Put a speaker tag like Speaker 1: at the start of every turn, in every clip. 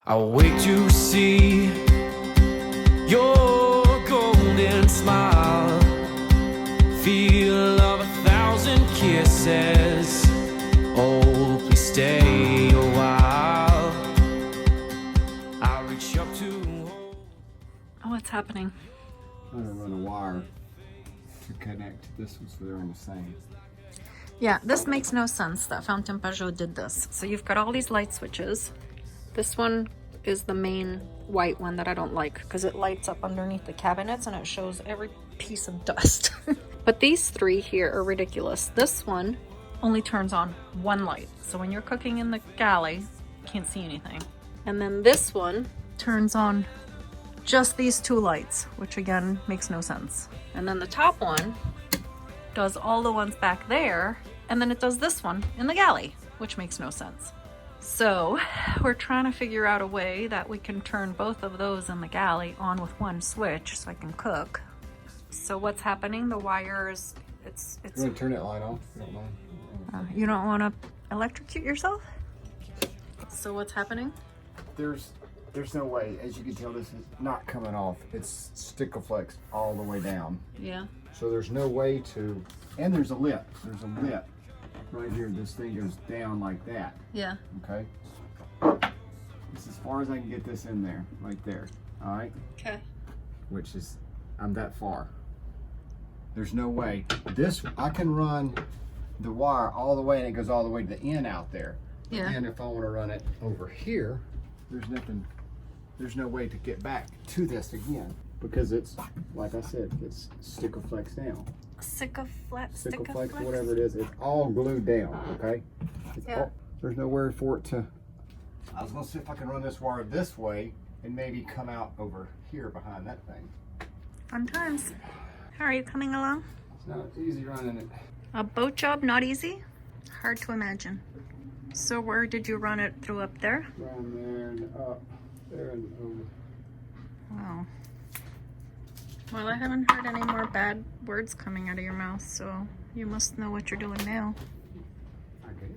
Speaker 1: I'll wait to see your golden smile, feel of 1,000 kisses. Oh, please stay a while. I'll reach up to hold.
Speaker 2: Oh, what's happening?
Speaker 3: I'm gonna run a wire to connect. This was they're on the same.
Speaker 2: Yeah, this makes no sense that Fountaine Pajot did this. So you've got all these light switches. This one is the main white one that I don't like because it lights up underneath the cabinets and it shows every piece of dust. But these three here are ridiculous. This one only turns on one light. So when you're cooking in the galley, you can't see anything. And then this one turns on just these two lights, which again makes no sense. And then the top one does all the ones back there, and then it does this one in the galley, which makes no sense. So we're trying to figure out a way that we can turn both of those in the galley on with one switch so I can cook. So what's happening? The wires, it's
Speaker 3: You want to turn that light off? You don't mind?
Speaker 2: you don't want to electrocute yourself? So what's happening?
Speaker 3: There's no way. As you can tell, this is not coming off. It's stick-a-flex all the way down.
Speaker 2: Yeah.
Speaker 3: So there's no way to. And there's a lip. There's a lip right here. This thing goes down like that.
Speaker 2: Yeah.
Speaker 3: Okay. This is as far as I can get this in there, right there. All right.
Speaker 2: Okay.
Speaker 3: Which is, I'm that far. There's no way. This, I can run the wire all the way and it goes all the way to the end out there.
Speaker 2: Yeah.
Speaker 3: And if I want to run it over here, there's nothing, there's no way to get back to this again because it's, like I said, it's stick-a-flex down.
Speaker 2: Stick-a-flex,
Speaker 3: Stick-a-flex, whatever it is, it's all glued down, okay?
Speaker 2: Yeah.
Speaker 3: There's nowhere for it to, I was going to see if I can run this wire this way and maybe come out over here behind that thing.
Speaker 2: Fun times. How are you coming along?
Speaker 3: It's not easy running it.
Speaker 2: A boat job, not easy? Hard to imagine. So where did you run it through? Up there?
Speaker 3: Down there and up, there and over.
Speaker 2: Wow. Well, I haven't heard any more bad words coming out of your mouth, so you must know what you're doing now.
Speaker 3: I guess.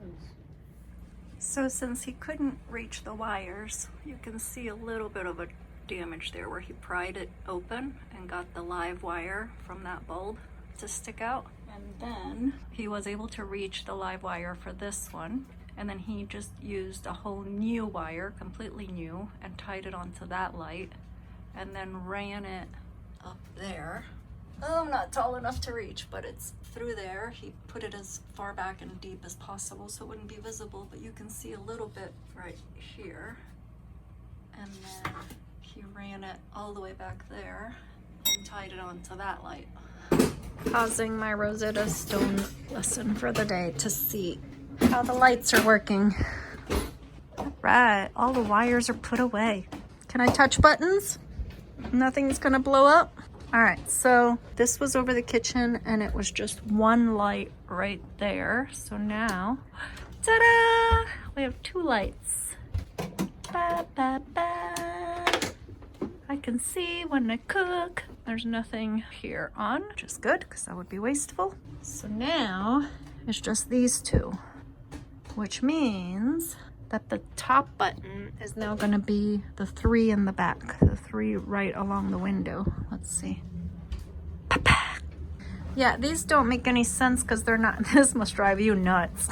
Speaker 2: So since he couldn't reach the wires, you can see a little bit of a damage there where he pried it open and got the live wire from that bulb to stick out. And then he was able to reach the live wire for this one. And then he just used a whole new wire, completely new, and tied it onto that light and then ran it up there. Oh, I'm not tall enough to reach, but it's through there. He put it as far back and deep as possible so it wouldn't be visible, but you can see a little bit right here. And then he ran it all the way back there and tied it onto that light. Pausing my Rosetta Stone lesson for the day to see how the lights are working. All right, all the wires are put away. Can I touch buttons? Nothing's gonna blow up? All right, so this was over the kitchen and it was just one light right there. So now, ta-da! We have two lights. Ba, ba, ba. I can see when I cook. There's nothing here on, which is good because that would be wasteful. So now it's just these two, which means that the top button is now going to be the three in the back, the three right along the window. Let's see. Pa-pa. Yeah, these don't make any sense because they're not, this must drive you nuts.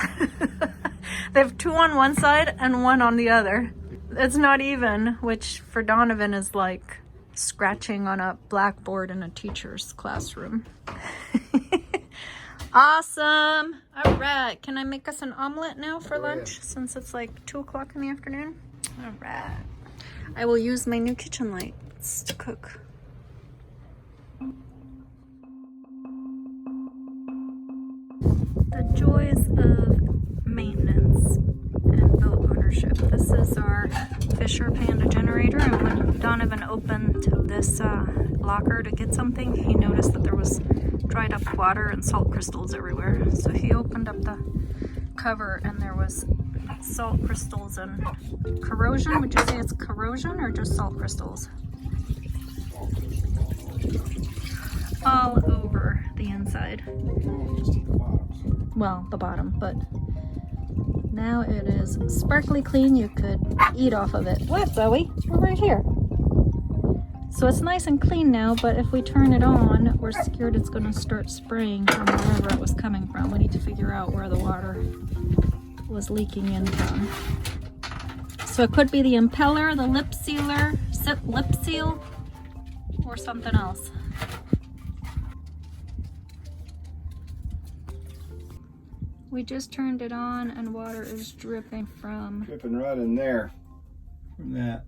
Speaker 2: They have two on one side and one on the other. It's not even, which for Donovan is like scratching on a blackboard in a teacher's classroom. Awesome. All right. Can I make us an omelet now for lunch since it's like 2 o'clock in the afternoon? All right. I will use my new kitchen lights to cook. The joys of maintenance and boat ownership. This is our Fischer Panda generator, and when Donovan opened this locker to get something, he noticed that there was dried up water and salt crystals everywhere. So he opened up the cover and there was salt crystals and corrosion. Would you say it's corrosion or just salt crystals? All over the inside. Well, the bottom, but Now it is sparkly clean. You could eat off of it. What, Zoe? We're right here. So it's nice and clean now, but if we turn it on, we're scared it's going to start spraying from wherever it was coming from. We need to figure out where the water was leaking in from. So it could be the impeller, the lip sealer, lip seal, or something else. We just turned it on and water is dripping from...
Speaker 3: Dripping right in there from that.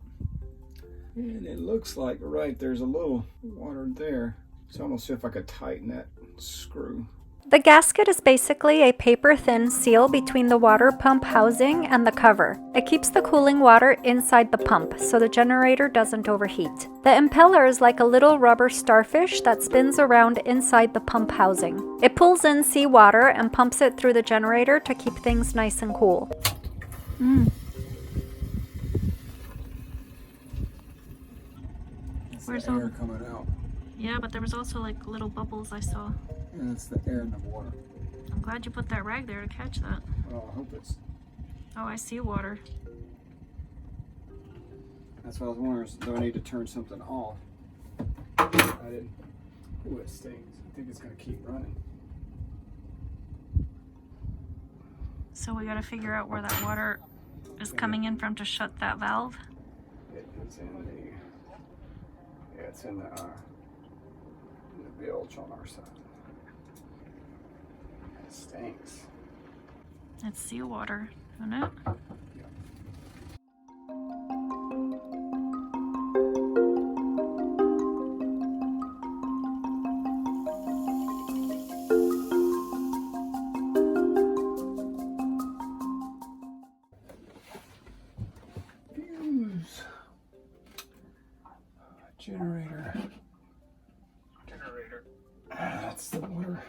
Speaker 3: And it looks like right there's a little water there. It's almost as if I could tighten that screw.
Speaker 2: The gasket is basically a paper-thin seal between the water pump housing and the cover. It keeps the cooling water inside the pump so the generator doesn't overheat. The impeller is like a little rubber starfish that spins around inside the pump housing. It pulls in seawater and pumps it through the generator to keep things nice and cool.
Speaker 3: Where's the air coming out?
Speaker 2: Yeah, but there was also like little bubbles I saw.
Speaker 3: And that's the air in the water.
Speaker 2: I'm glad you put that rag there to catch that.
Speaker 3: Well, I hope it's...
Speaker 2: Oh, I see water.
Speaker 3: That's what I was wondering, do I need to turn something off? I didn't. Ooh, it stings. I think it's going to keep running.
Speaker 2: So we got to figure out where that water is coming in from to shut that valve.
Speaker 3: It's in the... Yeah, it's in the bilge on our side. It stinks.
Speaker 2: It's seawater, isn't it?
Speaker 3: Fuse. Generator. That's the water.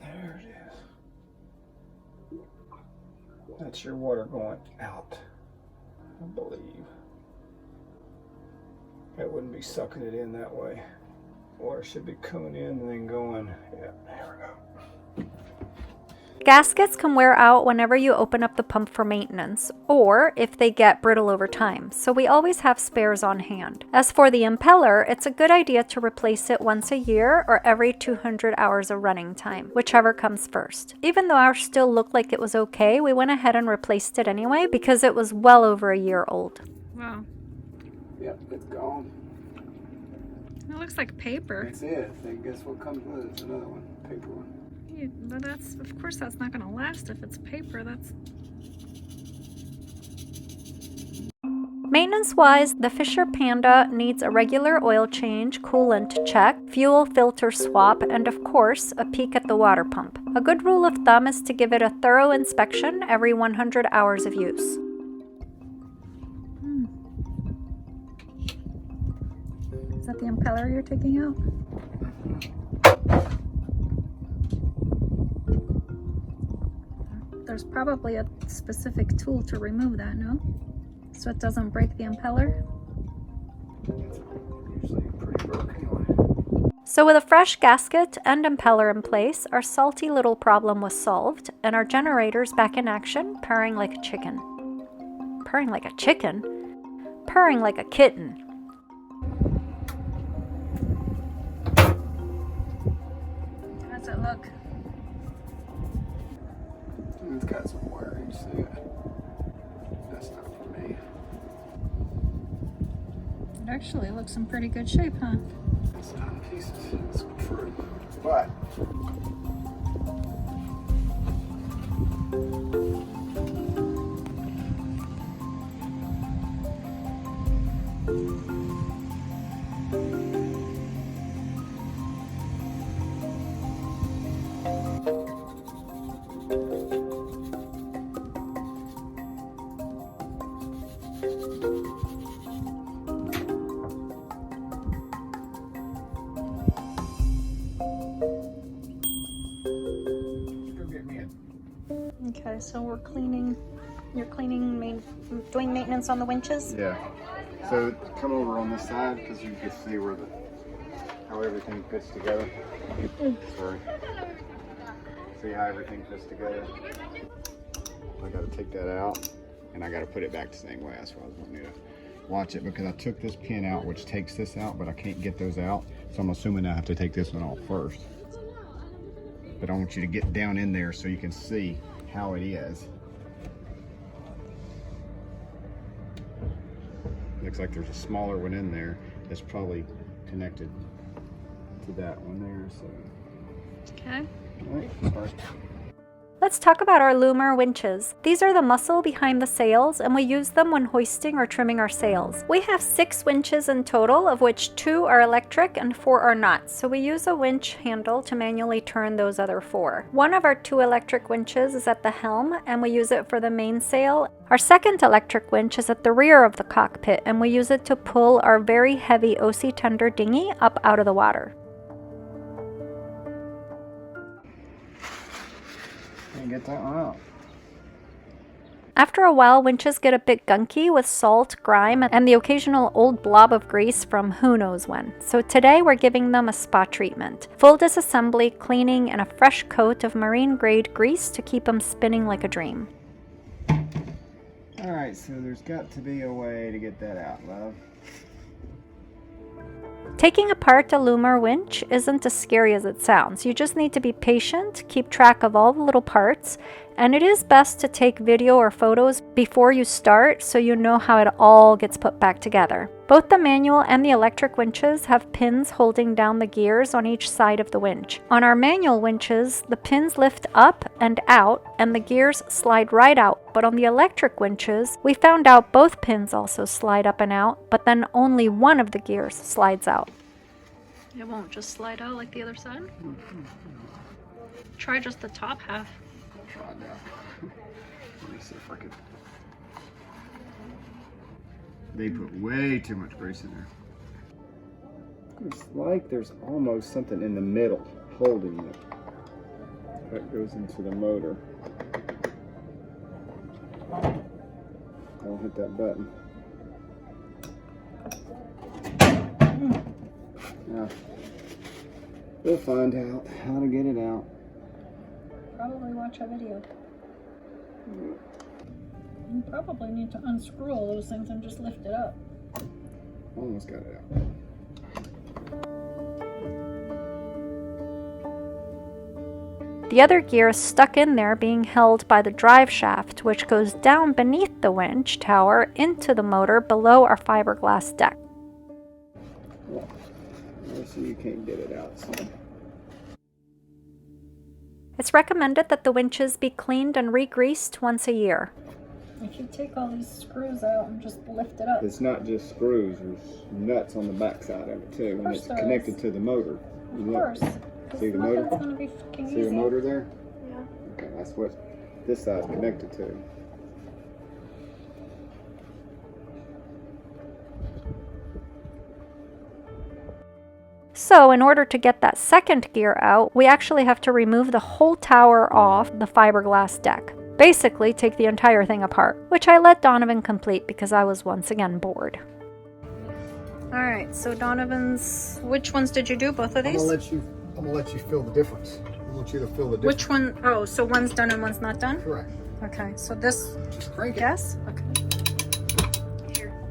Speaker 3: There it is. That's your water going out, I believe. It wouldn't be sucking it in that way. Water should be coming in and then going. Yeah, there we go.
Speaker 2: Gaskets can wear out whenever you open up the pump for maintenance, or if they get brittle over time, so we always have spares on hand. As for the impeller, it's a good idea to replace it once a year or every 200 hours of running time, whichever comes first. Even though ours still looked like it was okay, we went ahead and replaced it anyway because it was well over a year old. Wow.
Speaker 3: Yep, it's gone.
Speaker 2: It looks like paper.
Speaker 3: It's it. I guess what comes with it is another one, paper one.
Speaker 2: Yeah, but that's, of course, that's not going to last if it's paper. That's... Maintenance-wise, the Fischer Panda needs a regular oil change, coolant check, fuel filter swap, and of course, a peek at the water pump. A good rule of thumb is to give it a thorough inspection every 100 hours of use. Is that the impeller you're taking out? There's probably a specific tool to remove that, no? So it doesn't break the impeller?
Speaker 3: It's usually pretty broke anyway.
Speaker 2: So with a fresh gasket and impeller in place, our salty little problem was solved, and our generator's back in action, purring like a chicken. Purring like a chicken? Purring like a kitten. How does it look?
Speaker 3: It's got some wiring, so that's not for me.
Speaker 2: It actually looks in pretty good shape, huh?
Speaker 3: It's not in pieces, it's true. But
Speaker 2: Okay, so we're cleaning, you're cleaning, doing maintenance on the winches?
Speaker 3: yeah. So come over on this side because you can see where how everything fits together. Sorry. See how everything fits together. I got to take that out, and I got to put it back the same way. That's why I was wanting you to watch it, because I took this pin out, which takes this out, but I can't get those out. So I'm assuming I have to take this one off first. But I want you to get down in there so you can see how it is. Looks like there's a smaller one in there that's probably connected to that one there. So.
Speaker 2: Okay.
Speaker 3: All right, start.
Speaker 2: Let's talk about our Lewmar winches. These are the muscle behind the sails, and we use them when hoisting or trimming our sails. We have 6 winches in total, of which 2 are electric and 4 are not, so we use a winch handle to manually turn those other 4. One of our 2 electric winches is at the helm, and we use it for the mainsail. Our second electric winch is at the rear of the cockpit, and we use it to pull our very heavy OC tender dinghy up out of the water.
Speaker 3: Get that one out.
Speaker 2: After a while, winches get a bit gunky with salt, grime, and the occasional old blob of grease from who knows when. So today we're giving them a spa treatment. Full disassembly, cleaning, and a fresh coat of marine grade grease to keep them spinning like a dream.
Speaker 3: Alright, so there's got to be a way to get that out, love.
Speaker 2: Taking apart a Lewmar winch isn't as scary as it sounds. You just need to be patient, keep track of all the little parts, and it is best to take video or photos before you start so you know how it all gets put back together. Both the manual and the electric winches have pins holding down the gears on each side of the winch. On our manual winches, the pins lift up and out and the gears slide right out, but on the electric winches, we found out both pins also slide up and out, but then only one of the gears slides out. It won't just slide out like the other side? Try just the top half.
Speaker 3: Try that. Let me see if I could. They put way too much grease in there. It's like there's almost something in the middle holding it. That goes into the motor. I'll hit that button. Now, we'll find out how to get it out.
Speaker 2: Probably watch a video. You probably need to unscrew all those things and just lift it up.
Speaker 3: Almost got it out.
Speaker 2: The other gear is stuck in there, being held by the drive shaft, which goes down beneath the winch tower into the motor below our fiberglass deck.
Speaker 3: Well, so you can't get it out. So.
Speaker 2: It's recommended that the winches be cleaned and re-greased once a year. If you take all these screws out and just lift it up.
Speaker 3: It's not just screws, there's nuts on the back side of it too, and it's connected to the motor.
Speaker 2: Of course.
Speaker 3: See the motor?
Speaker 2: Gonna be fucking
Speaker 3: See the
Speaker 2: easy.
Speaker 3: motor there?
Speaker 2: Yeah.
Speaker 3: Okay, that's what this side's connected to.
Speaker 2: So in order to get that second gear out, we actually have to remove the whole tower off the fiberglass deck. Basically, take the entire thing apart, which I let Donovan complete because I was once again bored. Alright, so Donovan's... Which ones did you do? Both of these?
Speaker 3: I'm gonna let you feel the difference. I want you to feel the difference.
Speaker 2: Which one? Oh, so one's done and one's not done?
Speaker 3: Correct.
Speaker 2: Okay, so this...
Speaker 3: Just crank it.
Speaker 2: Yes? Okay. Here. Am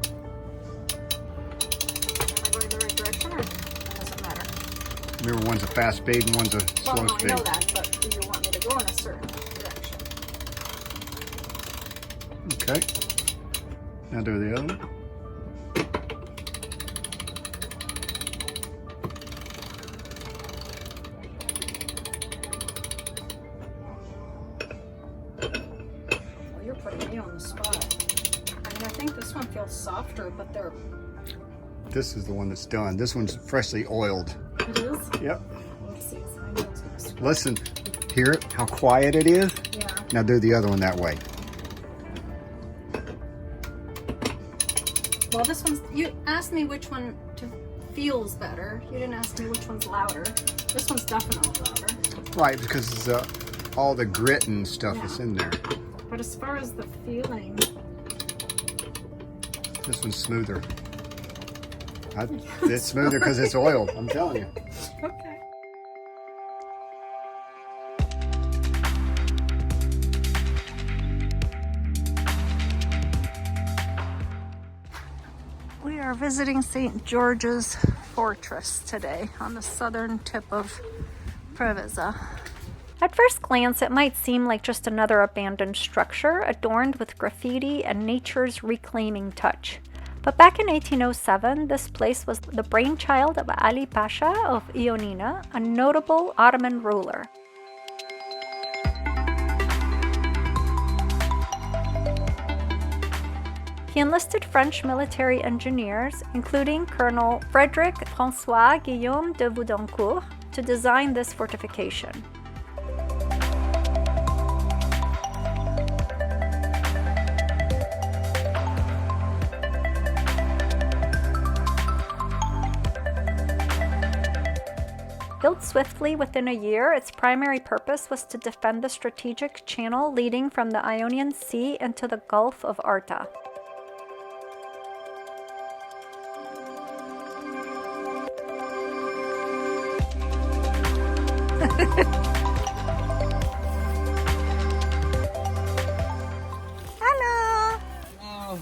Speaker 2: I going the right direction or doesn't matter?
Speaker 3: Remember, one's a fast speed and one's a slow speed.
Speaker 2: I know that, but do you want me to go in a certain direction?
Speaker 3: Okay. Now do the other one.
Speaker 2: Well, you're putting me on the spot. I mean, I think this one feels softer, but they're...
Speaker 3: This is the one that's done. This one's freshly oiled.
Speaker 2: It is?
Speaker 3: Yep.
Speaker 2: Let's see. I know it's gonna screw.
Speaker 3: Listen, hear it? How quiet it is?
Speaker 2: Yeah.
Speaker 3: Now do the other one that way.
Speaker 2: Well, this one's... You asked me which one feels better. You didn't ask me which one's louder. This one's definitely louder.
Speaker 3: Right, because all the grit and stuff is in there.
Speaker 2: But as far as the feeling...
Speaker 3: This one's smoother. It's smoother because it's oiled, I'm telling you.
Speaker 2: Okay. We are visiting St. George's Fortress today on the southern tip of Preveza. At first glance, it might seem like just another abandoned structure adorned with graffiti and nature's reclaiming touch. But back in 1807, this place was the brainchild of Ali Pasha of Ionian, a notable Ottoman ruler. He enlisted French military engineers, including Colonel Frédéric François Guillaume de Vaudancourt, to design this fortification. Built swiftly within a year, its primary purpose was to defend the strategic channel leading from the Ionian Sea into the Gulf of Arta. Hello!
Speaker 4: Oh.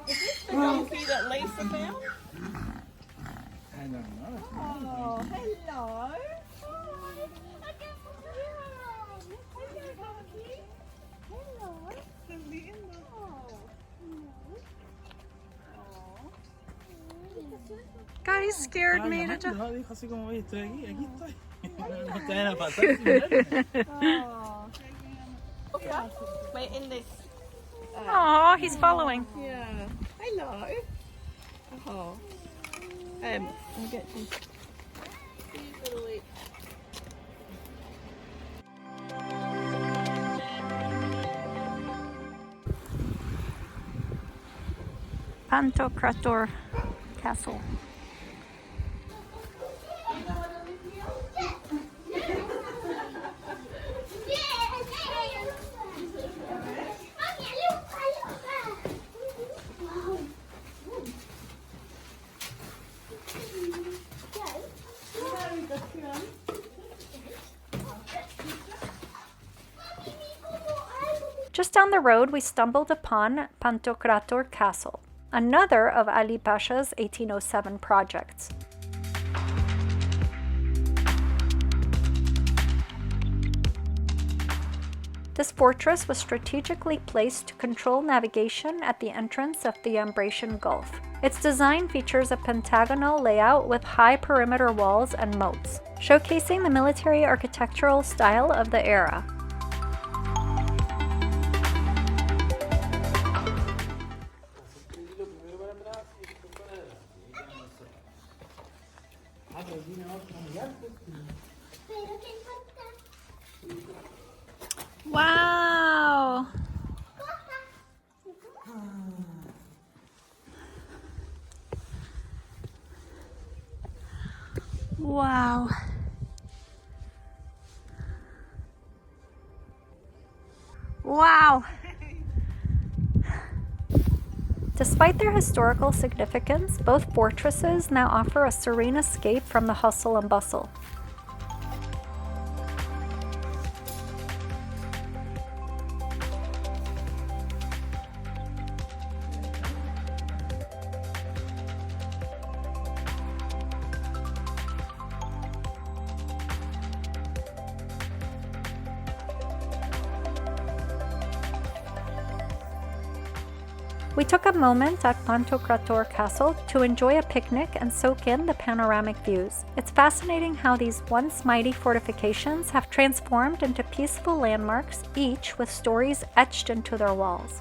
Speaker 5: Is this the donkey that Lisa found?
Speaker 4: I don't know.
Speaker 5: Oh, hello.
Speaker 2: Guys scared me to death.
Speaker 4: Dijo así como, oye, estoy aquí estoy. No te van a pasar.
Speaker 5: Oh. Okay. Wait, in this.
Speaker 2: Oh, he's following.
Speaker 5: Yeah. Hello. Oh. I'll get you.
Speaker 2: Pantokrator Castle. Just down the road, we stumbled upon Pantokrator Castle, another of Ali Pasha's 1807 projects. This fortress was strategically placed to control navigation at the entrance of the Ambracian Gulf. Its design features a pentagonal layout with high perimeter walls and moats, showcasing the military architectural style of the era. Wow! Wow. Wow. Despite their historical significance, both fortresses now offer a serene escape from the hustle and bustle. We took a moment at Pantokrator Castle to enjoy a picnic and soak in the panoramic views. It's fascinating how these once mighty fortifications have transformed into peaceful landmarks, each with stories etched into their walls.